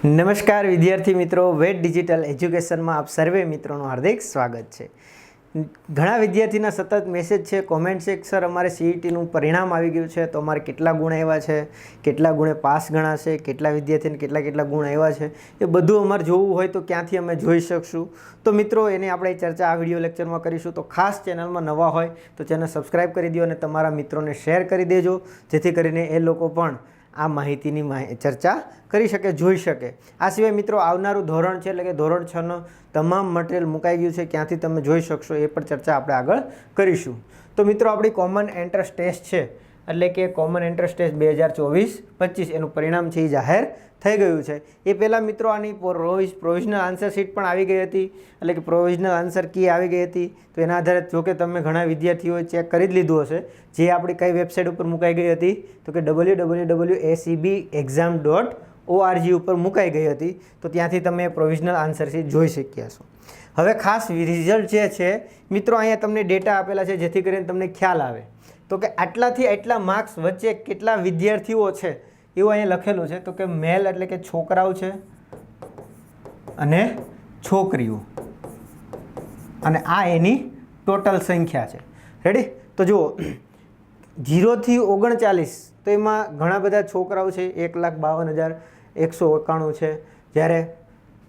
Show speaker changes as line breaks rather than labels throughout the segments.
નમસ્કાર વિદ્યાર્થી મિત્રો, વેટ ડિજિટલ એજ્યુકેશનમાં આપ સર્વે મિત્રોનું હાર્દિક સ્વાગત છે. ઘણા વિદ્યાર્થીના સતત મેસેજ છે, કોમેન્ટ છે કે સર અમારે સીઈટીનું પરિણામ આવી ગયું છે તો અમારે કેટલા ગુણ આવ્યા છે, કેટલા ગુણે પાસ ગણાશે, કેટલા વિદ્યાર્થીને કેટલા ગુણ આવ્યા છે, એ બધું અમારે જોવું હોય તો ક્યાંથી અમે જોઈ શકશું. તો મિત્રો એની આપણે ચર્ચા આ વિડીયો લેક્ચરમાં કરીશું. તો ખાસ ચેનલમાં નવા હોય તો ચેનલ સબસ્ક્રાઈબ કરી દો અને તમારા મિત્રોને શેર કરી દેજો, જેથી કરીને એ લોકો પણ આ માહિતીની ચર્ચા કરી શકે, જોઈ શકે. આ સિવાય મિત્રો આવનારું ધોરણ છે એટલે કે ધોરણ 6નો તમામ મટીરિયલ મુકાઈ ગયું છે, ક્યાંથી તમે જોઈ શકશો એ પણ ચર્ચા આપણે આગળ કરીશું. તો મિત્રો આપણી કોમન એન્ટ્રન્સ ટેસ્ટ છે એટલે કે કોમન એન્ટ્રન્સ ટેસ્ટ 2024-25 એનું પરિણામ છે એ જાહેર થઈ ગયું છે. એ પહેલાં મિત્રો આની પ્રોવિઝનલ આન્સર શીટ પણ આવી ગઈ હતી, એટલે કે પ્રોવિઝનલ આન્સર કી આવી ગઈ હતી. તો એના આધારે જો કે તમે ઘણા વિદ્યાર્થીઓએ ચેક કરી જ લીધું હશે. જે આપણી કઈ વેબસાઇટ ઉપર મુકાઈ ગઈ હતી તો કે www.acbexam.org ઉપર મુકાઈ ગઈ હતી. તો ત્યાંથી તમે પ્રોવિઝનલ આન્સર શીટ જોઈ શક્યા છો. હવે ખાસ રિઝલ્ટ જે છે મિત્રો, અહીંયા તમને ડેટા આપેલા છે જેથી કરીને તમને ખ્યાલ આવે તો કે આટલાથી આટલા માર્ક્સ વચ્ચે કેટલા વિદ્યાર્થીઓ છે એવું અહીંયા લખેલું છે. તો કે મેલ એટલે કે છોકરાઓ છે અને છોકરીઓ, અને આ એની ટોટલ સંખ્યા છે. રેડી? તો જુઓ 0 થી 39 તો એમાં ઘણા બધા છોકરાઓ છે, 1,52,191 છે, જ્યારે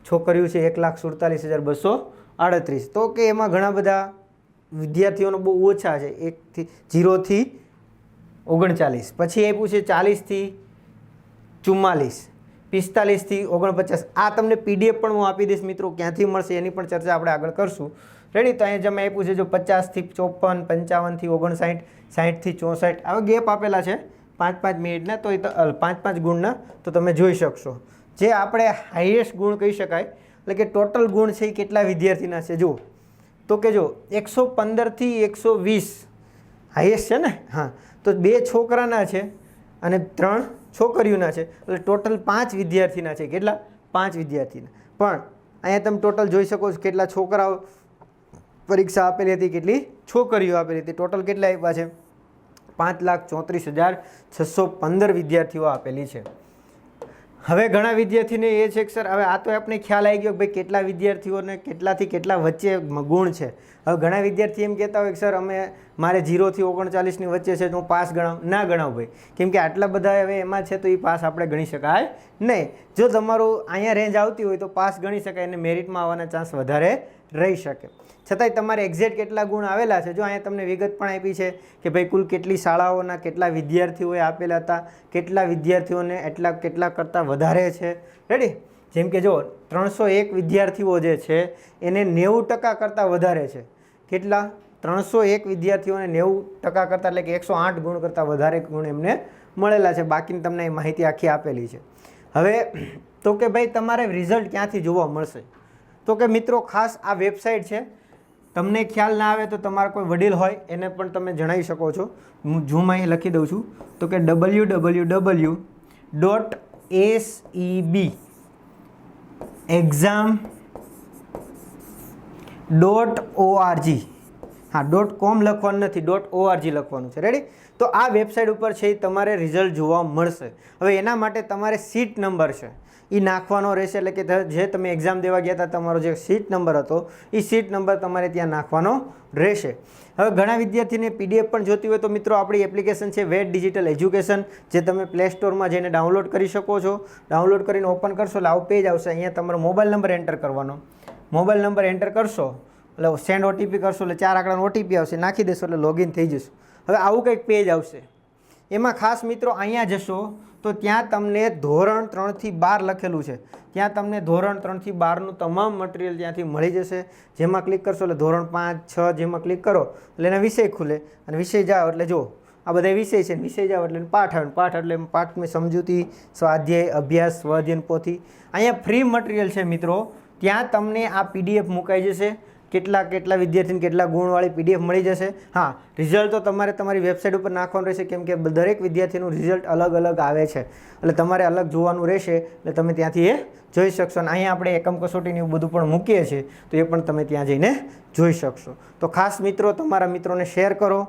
છોકરીઓ છે 1,47,238. તો કે એમાં ઘણા બધા વિદ્યાર્થીઓનો બહુ ઓછા છે, 0 થી 39. પછી આપ્યું છે 40 થી 44, 45 થી 49. આ તમને પીડીએફ પણ હું આપી દઈશ મિત્રો, ક્યાંથી મળશે એની પણ ચર્ચા આપણે આગળ કરશું. રેડી? તો અહીંયા જમે આપ્યું છે જો 50 થી 54, 55 થી 59, 60 થી 64. આવા ગેપ આપેલા છે 5-5 મિનિટના, તો એ 5-5 ગુણના, તો તમે જોઈ શકશો. જે આપણે હાઈએસ્ટ ગુણ કહી શકાય એટલે કે ટોટલ ગુણ છે એ કેટલા વિદ્યાર્થીના છે જુઓ. તો કે જો 115 થી 120 હાઈએસ્ટ છે ને. હા, તો 2 છોકરાના છે અને 3 છોકરીઓના છે, એટલે ટોટલ 5 વિદ્યાર્થીના છે. કેટલા? 5 વિદ્યાર્થીના. પણ અહીંયા તમે ટોટલ જોઈ શકો છો કેટલા છોકરાઓ પરીક્ષા આપેલી હતી, કેટલી છોકરીઓ આપેલી હતી. ટોટલ કેટલા આપ્યા છે? 5,34,615 વિદ્યાર્થીઓ આપેલી છે. હવે ઘણા વિદ્યાર્થીને એ છે કે સર હવે આ તો આપણે ખ્યાલ આવી ગયો કે ભાઈ કેટલા વિદ્યાર્થીઓને કેટલાથી કેટલા વચ્ચે ગુણ છે. હવે ઘણા વિદ્યાર્થી એમ કહેતા હોય કે સર મારે 0 થી 39ની વચ્ચે છે તો હું પાસ ગણાવું. ના ગણાવ ભાઈ, કેમ કે આટલા બધા હવે એમાં છે તો એ પાસ આપણે ગણી શકાય નહીં. જો તમારું અહીંયા રેન્જ આવતી હોય તો પાસ ગણી શકાય અને મેરિટમાં આવવાના ચાન્સ વધારે રહી શકે. છતાંય તમારે એક્ઝેક્ટ કેટલા ગુણ આવેલા છે જો અહીંયા તમને વિગત પણ આપી છે કે ભાઈ કુલ કેટલી શાળાઓના કેટલા વિદ્યાર્થીઓએ આપેલા હતા, કેટલા વિદ્યાર્થીઓને કેટલા કરતાં વધારે છે. રેડી? જેમ કે જો 301 વિદ્યાર્થીઓ જે છે એને 90% કરતાં વધારે છે. કેટલા? 301 વિદ્યાર્થીઓને 90% કરતાં એટલે કે 108 ગુણ કરતાં વધારે ગુણ એમને મળેલા છે. બાકીની તમને એ માહિતી આખી આપેલી છે. હવે તો કે ભાઈ તમારે રિઝલ્ટ ક્યાંથી જોવા મળશે? તો કે મિત્રો ખાસ આ વેબસાઇટ છે, તમને ખ્યાલ ના આવે તો તમારા કોઈ વડીલ હોય એને પણ તમે જણાવી શકો છો. હું ઝૂમ અહીં લખી દઉં છું. તો કે www.acbexam.org. હા, .com લખવાનું નથી, .org લખવાનું છે. રેડી? તો આ વેબસાઇટ ઉપર છે એ તમારે રિઝલ્ટ જોવા મળશે. હવે એના માટે તમારે સીટ નંબર છે એ નાખવાનો રહેશે, એટલે કે જે તમે એક્ઝામ દેવા ગયા હતા તમારો જે સીટ નંબર હતો એ સીટ નંબર તમારે ત્યાં નાખવાનો રહેશે. હવે ઘણા વિદ્યાર્થીને પીડીએફ પણ જોતી હોય તો મિત્રો આપણી એપ્લિકેશન છે વેટ ડિજિટલ એજ્યુકેશન, જે તમે પ્લે સ્ટોરમાં જઈને ડાઉનલોડ કરી શકો છો. ડાઉનલોડ કરીને ઓપન કરશો એટલે આવું પેજ આવશે. અહીંયા તમારો મોબાઈલ નંબર એન્ટર કરવાનો. મોબાઈલ નંબર એન્ટર કરશો એટલે સેન્ડ ઓટીપી કરશો એટલે 4 આંકડાનો ઓટીપી આવશે, નાખી દેશો એટલે લોગિન થઈ જશો. હવે આવું કંઈક પેજ આવશે. એમાં ખાસ મિત્રો અહીંયા જશો તો ત્યાં તમને ધોરણ 3 થી 12 લખેલું છે. ત્યાં તમને ધોરણ 3 થી 12નું તમામ મટીરિયલ ત્યાંથી મળી જશે. જેમાં ક્લિક કરશો એટલે ધોરણ 5, 6 જેમાં ક્લિક કરો એટલે એના વિષય ખુલે, અને વિષય જાઓ એટલે જો આ બધા વિષય છે. વિષય જાઓ એટલે પાઠ આવે. પાઠ એટલે પાઠની સમજૂતી, સ્વાધ્યાય, અભ્યાસ, સ્વઅધ્યયન પોથી. અહીંયા ફ્રી મટીરિયલ છે મિત્રો. ત્યાં તમને આ પીડીએફ મુકાઈ જશે. કેટલા વિદ્યાર્થીને કેટલા ગુણવાળી પીડીએફ મળી જશે. હા, રિઝલ્ટ તો તમારે તમારી વેબસાઇટ ઉપર નાખવાનું રહેશે, કેમ કે દરેક વિદ્યાર્થીનું રિઝલ્ટ અલગ અલગ આવે છે, એટલે તમારે અલગ જોવાનું રહેશે. એટલે તમે ત્યાંથી એ જોઈ શકશો. અને અહીંયા આપણે એકમ કસોટીને એવું બધું પણ મૂકીએ છીએ તો એ પણ તમે ત્યાં જઈને જોઈ શકશો. તો ખાસ મિત્રો તમારા મિત્રોને શેર કરો.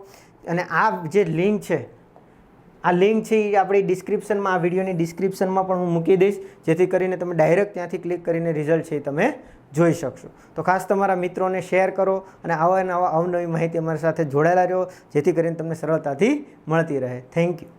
અને આ જે લિંક છે આ લિંક છે એ આપણી ડિસ્ક્રિપ્શનમાં, આ વિડીયોની ડિસ્ક્રિપ્શનમાં પણ હું મૂકી દઈશ, જેથી કરીને તમે ડાયરેક્ટ ત્યાંથી ક્લિક કરીને રિઝલ્ટ છે એ તમે જોઈ શકશો. તો ખાસ તમારા મિત્રોને શેર કરો અને આવા નવા અવનવી માહિતી અમારી સાથે જોડાયેલા રહો, જેથી કરીને તમને સરળતાથી મળતી રહે. Thank you.